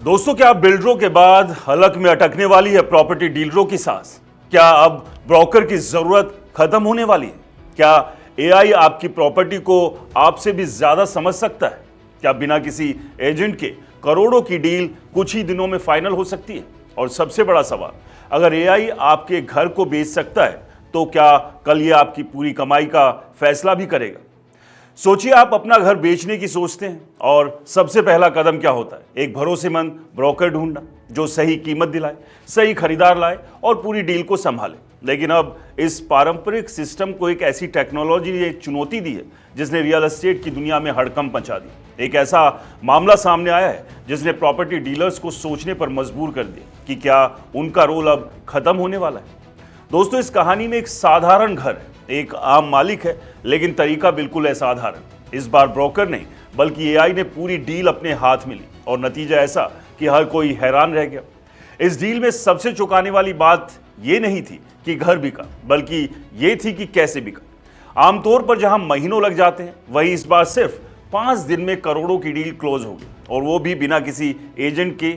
दोस्तों, क्या बिल्डरों के बाद हलक में अटकने वाली है प्रॉपर्टी डीलरों की सांस? क्या अब ब्रोकर की जरूरत खत्म होने वाली है? क्या एआई आपकी प्रॉपर्टी को आपसे भी ज्यादा समझ सकता है? क्या बिना किसी एजेंट के करोड़ों की डील कुछ ही दिनों में फाइनल हो सकती है? और सबसे बड़ा सवाल, अगर एआई आपके घर को बेच सकता है तो क्या कल ये आपकी पूरी कमाई का फैसला भी करेगा? सोचिए, आप अपना घर बेचने की सोचते हैं और सबसे पहला कदम क्या होता है? एक भरोसेमंद ब्रोकर ढूंढना जो सही कीमत दिलाए, सही खरीदार लाए और पूरी डील को संभाले। लेकिन अब इस पारंपरिक सिस्टम को एक ऐसी टेक्नोलॉजी ने चुनौती दी है जिसने रियल एस्टेट की दुनिया में हड़कंप मचा दी। एक ऐसा मामला सामने आया है जिसने प्रॉपर्टी डीलर्स को सोचने पर मजबूर कर दिया कि क्या उनका रोल अब खत्म होने वाला है। दोस्तों, इस कहानी में एक साधारण घर है, एक आम मालिक है, लेकिन तरीका बिल्कुल असाधारण। इस बार ब्रोकर नहीं बल्कि एआई ने पूरी डील अपने हाथ में ली और नतीजा ऐसा कि हर कोई हैरान रह गया। इस डील में सबसे चौंकाने वाली बात यह नहीं थी कि घर बिका, बल्कि यह थी कि कैसे बिका। आमतौर पर जहां महीनों लग जाते हैं, वहीं इस बार सिर्फ 5 दिन में करोड़ों की डील क्लोज हो गई, और वो भी बिना किसी एजेंट के।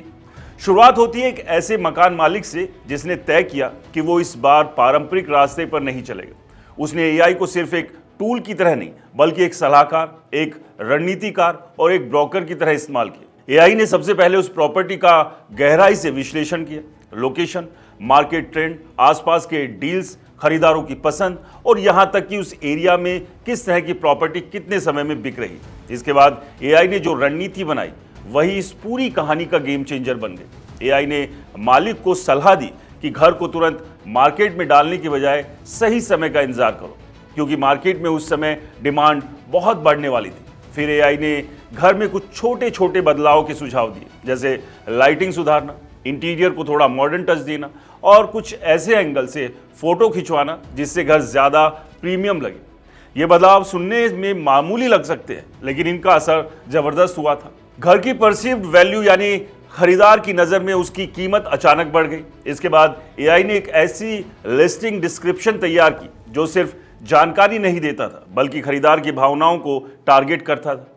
शुरुआत होती है एक ऐसे मकान मालिक से जिसने तय किया कि वो इस बार पारंपरिक रास्ते पर नहीं चलेगा। उसने एआई को सिर्फ एक टूल की तरह नहीं बल्कि एक सलाहकार, एक रणनीतिकार और एक ब्रोकर की तरह इस्तेमाल किया। एआई ने सबसे पहले उस प्रॉपर्टी का गहराई से विश्लेषण किया, लोकेशन, मार्केट ट्रेंड, आसपास के डील्स, खरीदारों की पसंद और यहां तक कि उस एरिया में किस तरह की प्रॉपर्टी कितने समय में बिक रही। इसके बाद एआई ने जो रणनीति बनाई वही इस पूरी कहानी का गेम चेंजर बन गई। एआई ने मालिक को सलाह दी कि घर को तुरंत मार्केट में डालने की बजाय सही समय का इंतजार करो, क्योंकि मार्केट में उस समय डिमांड बहुत बढ़ने वाली थी। फिर एआई ने घर में कुछ छोटे छोटे बदलाव के सुझाव दिए, जैसे लाइटिंग सुधारना, इंटीरियर को थोड़ा मॉडर्न टच देना और कुछ ऐसे एंगल से फोटो खिंचवाना जिससे घर ज्यादा प्रीमियम लगे। ये बदलाव सुनने में मामूली लग सकते हैं, लेकिन इनका असर जबरदस्त हुआ था। घर की परसीव्ड वैल्यू यानी खरीदार की नजर में उसकी कीमत अचानक बढ़ गई। इसके बाद एआई ने एक ऐसी लिस्टिंग डिस्क्रिप्शन तैयार की जो सिर्फ जानकारी नहीं देता था बल्कि खरीदार की भावनाओं को टारगेट करता था।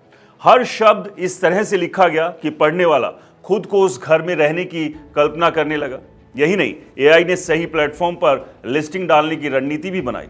हर शब्द इस तरह से लिखा गया कि पढ़ने वाला खुद को उस घर में रहने की कल्पना करने लगा। यही नहीं, एआई ने सही प्लेटफॉर्म पर लिस्टिंग डालने की रणनीति भी बनाई।